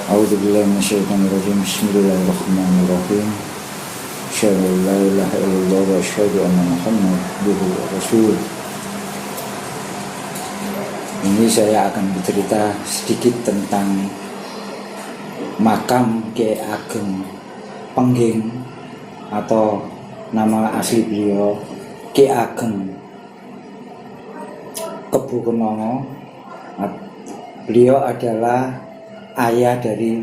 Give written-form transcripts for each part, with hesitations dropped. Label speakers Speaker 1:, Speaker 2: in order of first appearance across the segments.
Speaker 1: A'udzubillahi minasyaitonirrajim. Bismillahirrahmanirrahim. Asyhadu an la ilaha illallah wa asyhadu anna Muhammadan rasul. Ini saya akan bercerita sedikit tentang makam Kyai Ageng Pengging atau nama asli beliau Kyai Ageng Kebukenanga. Beliau adalah ayah dari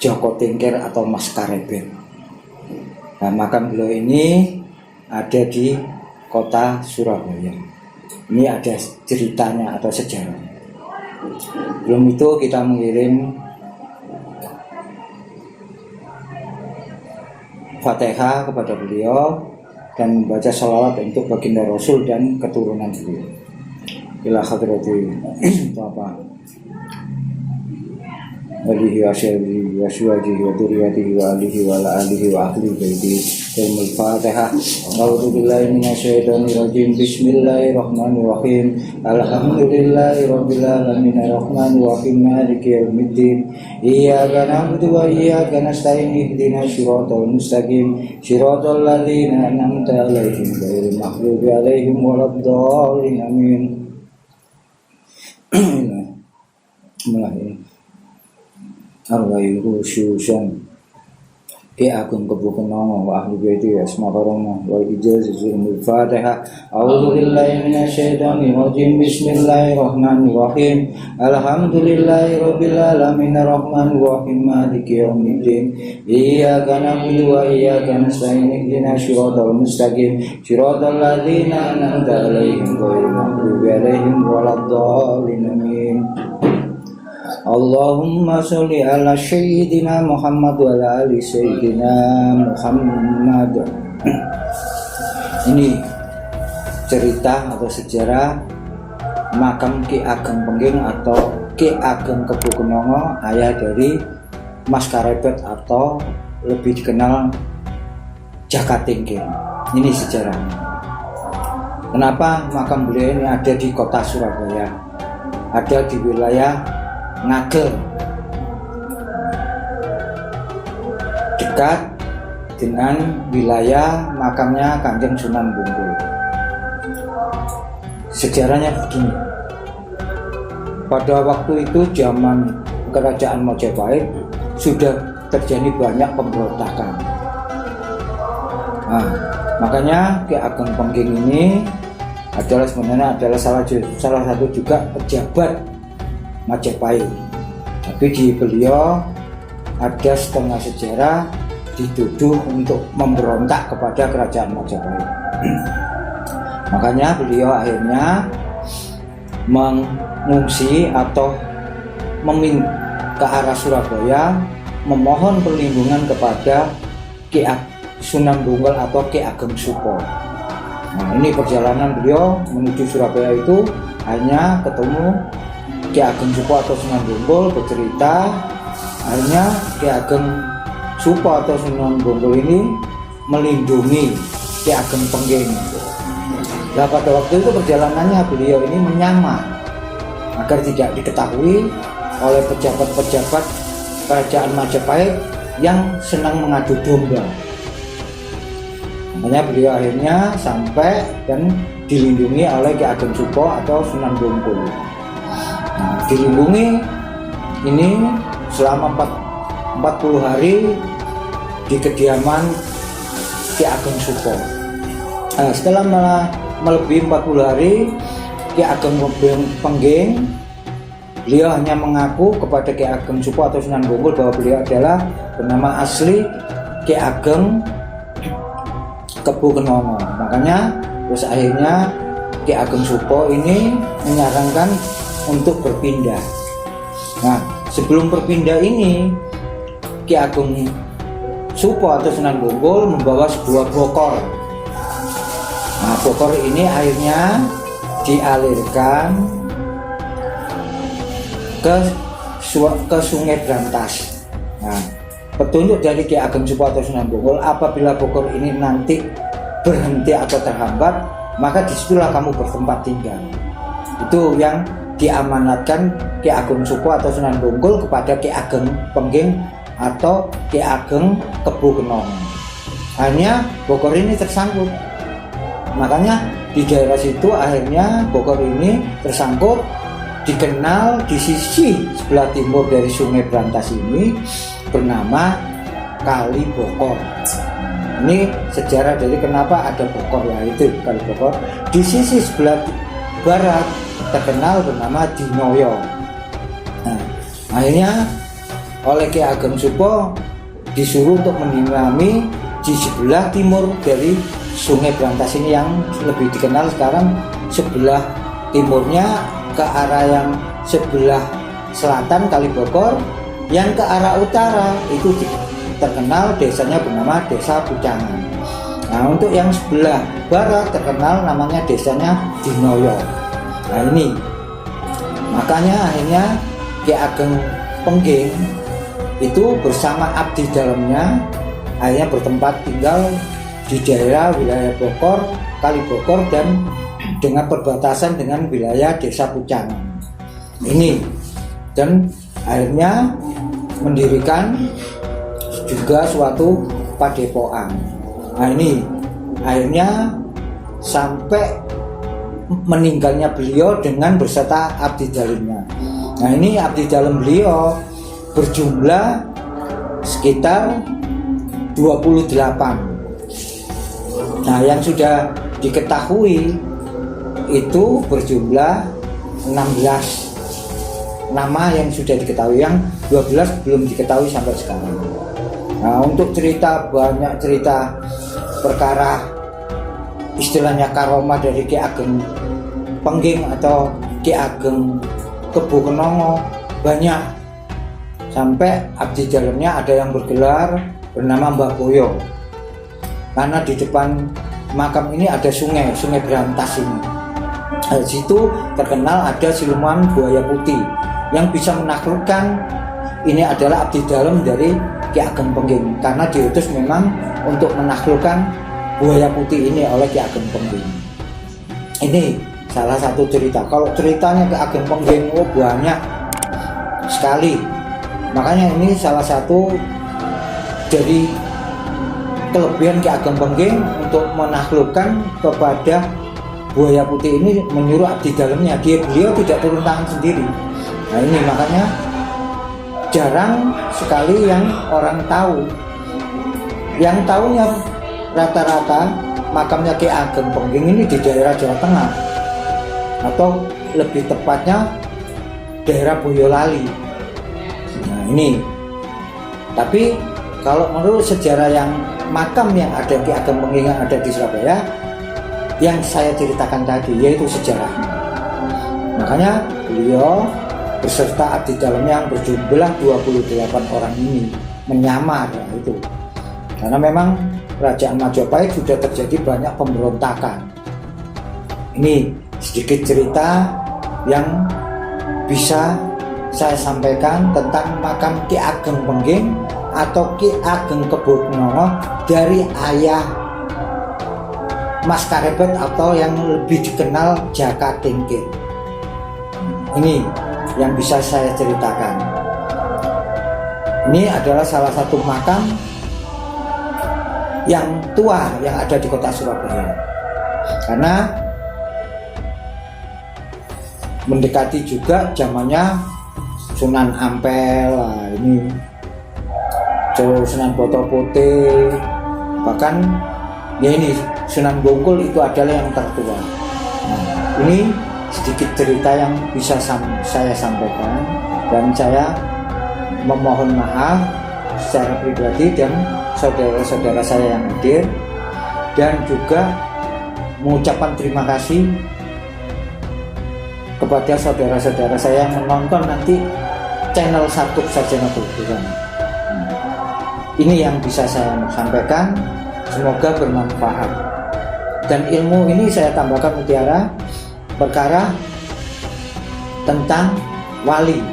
Speaker 1: Joko Tingkir atau Mas Karebet. Nah, makam beliau ini ada di kota Surabaya. Ini ada ceritanya atau sejarahnya. Belum itu kita mengirim Fatihah kepada beliau dan membaca sholawat untuk baginda Rasul dan keturunan beliau. Ila hadrati itu apa? Alihi wa syabihi wa syuwajihi wa duriyatihi wa alihi wa alihi wa ahli baiti. Al-Fatihah. A'udzu billahi minasyaitonir rajim. Bismillahirrahmanirrahim. Alhamdulillahirabbil alamin arrahmanir rahim maliki yaumiddin. Iyyaka na'budu wa iyyaka nasta'in ihdinas siratal mustaqim. Siratal ladzina an'amta 'alaihim ghairil maghdubi 'alaihim waladdallin. Amin. Arwaihu syusan Kyai Ageng Kebukenanga wa ahli baiti asmakarama wa ijazul Fatihah. A'udzu billahi minasyaitonir rajim. Bismillahirrahmanirrahim. Alhamdulillahirabbil alamin arrahmanir rahim maliki yaumiddin. Iyyaka na'budu wa iyyaka nasta'in ihdinas siratal mustaqim. Siratal ladzina an'amta 'alaihim ghairil maghdubi 'alaihim waladdallin. Amin. Allahumma sholli ala sayyidina Muhammad wa ala ali sayyidina Muhammad. Ini cerita atau sejarah makam Kyai Ageng Pengging atau Kyai Ageng Kebukenanga, ayah dari Mas Karebet atau lebih dikenal Jaka Tingkir. Ini sejarahnya. Kenapa makam beliau ini ada di kota Surabaya? Ada di wilayah Ngagel, dekat dengan wilayah makamnya Kanjeng Sunan Bonggol. Sejarahnya begini. Pada waktu itu zaman kerajaan Majapahit sudah terjadi banyak pemberontakan. Nah, makanya Kyai Ageng Pengging ini sebenarnya adalah salah satu juga pejabat Majapahit. Tapi di beliau ada setengah sejarah dituduh untuk memberontak kepada kerajaan Majapahit. Makanya beliau akhirnya mengungsi atau ke arah Surabaya memohon perlindungan kepada Kyai Sunan Bonggol atau Kyai Ageng Supo. Nah, ini perjalanan beliau menuju Surabaya itu hanya ketemu Kyai Ageng Supo atau Sunan Bonggol bercerita. Akhirnya Kyai Ageng Supo atau Sunan Bonggol ini melindungi Kyai Ageng Pengging. Nah, pada waktu itu perjalanannya beliau ini menyamar agar tidak diketahui oleh pejabat-pejabat kerajaan Majapahit yang senang mengadu domba. Makanya beliau akhirnya sampai dan dilindungi oleh Kyai Ageng Supo atau Sunan Bonggol. Nah, dilindungi ini selama 40 hari di kediaman Kyai Ageng Supo. Nah, setelah melebihi 40 hari Kyai Ageng Pengging, beliau hanya mengaku kepada Kyai Ageng Supo atau Sunan Bonggol bahwa beliau adalah bernama asli Kyai Ageng Kebukenanga. Makanya terus akhirnya Kyai Ageng Supo ini menyarankan untuk berpindah. Nah, sebelum berpindah ini Kyai Ageng Supo atau Sunan Bonggol membawa sebuah bokor. Nah, bokor ini akhirnya dialirkan ke Sungai Brantas. Nah, petunjuk dari Kyai Ageng Supo atau Sunan Bonggol, apabila bokor ini nanti berhenti atau terhambat, maka disitulah kamu bertempat tinggal. Itu yang diamanatkan Ki Ageng Supo atau Sunan Bonggol kepada Ki Ageng Pengging atau Ki Ageng Kebo Kenong. Akhirnya Bogor ini tersangkut. Makanya di daerah situ akhirnya Bogor ini tersangkut, dikenal di sisi sebelah timur dari Sungai Brantas ini bernama Kali Bokor. Ini sejarah dari kenapa ada Bokor, yaitu Kali Bokor. Di sisi sebelah barat terkenal bernama Dinoyo. Nah, akhirnya oleh Ki Ageng Supo disuruh untuk menyirami di sebelah timur dari Sungai Brantas ini yang lebih dikenal sekarang sebelah timurnya ke arah yang sebelah selatan Kali Bokor, yang ke arah utara itu terkenal desanya bernama Desa Pucangan. Nah, untuk yang sebelah barat terkenal namanya desanya Dinoyo. Nah, ini makanya akhirnya Ki Ageng Pengging itu bersama abdi dalamnya akhirnya bertempat tinggal di daerah wilayah Bokor, Kali Bokor, dan dengan perbatasan dengan wilayah Desa Pucangan ini, dan akhirnya mendirikan juga suatu padepokan. Nah, ini akhirnya sampai meninggalnya beliau dengan berserta abdi dalamnya. Nah, ini abdi dalam beliau berjumlah sekitar 28. Nah, yang sudah diketahui itu berjumlah 16 nama yang sudah diketahui, yang 12 belum diketahui sampai sekarang. Nah, untuk banyak cerita perkara istilahnya karomah dari Ki Ageng Pengging atau Ki Ageng Kebo Kenong banyak, sampai abdi dalamnya ada yang bergelar bernama Mbah Boyo, karena di depan makam ini ada Sungai Brantas ini. Di situ terkenal ada siluman buaya putih yang bisa menaklukkan. Ini adalah abdi dalam dari Ki Ageng Pengging, karena diutus memang untuk menaklukkan buaya putih ini oleh Ki Ageng Pengging. Ini salah satu cerita. Kalau ceritanya Ki Ageng Pengging banyak sekali. Makanya ini salah satu dari kelebihan Ki Ageng Pengging untuk menaklukkan kepada buaya putih ini, menyuruh abdi dalamnya. Beliau tidak turun tangan sendiri. Nah, ini makanya jarang sekali yang orang tahu. Yang tahunya rata-rata makamnya Ki Ageng Pengging ini di daerah Jawa Tengah, atau lebih tepatnya daerah Boyolali. Nah, ini. Tapi kalau menurut sejarah yang makam yang ada Ki Ageng Pengging yang ada di Surabaya, yang saya ceritakan tadi, yaitu sejarahnya. Makanya beliau beserta abdi dalamnya yang berjumlah 28 orang ini menyamar itu. Karena memang Kerajaan Majapahit sudah terjadi banyak pemberontakan. Ini sedikit cerita yang bisa saya sampaikan tentang makam Ki Ageng Pengging atau Ki Ageng Kebo Kenong dari ayah Mas Karebet atau yang lebih dikenal Jaka Tingkir. Ini yang bisa saya ceritakan. Ini adalah salah satu makam yang tua yang ada di kota Surabaya, karena mendekati juga zamannya Sunan Ampel. Nah, ini Sunan Boto-Pote, bahkan ya ini Sunan Bonggol itu adalah yang tertua. Nah, ini sedikit cerita yang bisa saya sampaikan, dan saya memohon maaf secara pribadi dan saudara-saudara saya yang hadir, dan juga mengucapkan terima kasih kepada saudara-saudara saya yang menonton nanti channel Sakup Sarjana Kuburan. Ini yang bisa saya sampaikan, semoga bermanfaat. Dan ilmu ini saya tambahkan mutiara perkara tentang wali,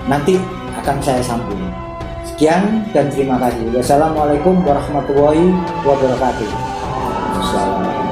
Speaker 1: nanti akan saya sambung. Sekian dan terima kasih. Wassalamualaikum warahmatullahi wabarakatuh. Assalamualaikum.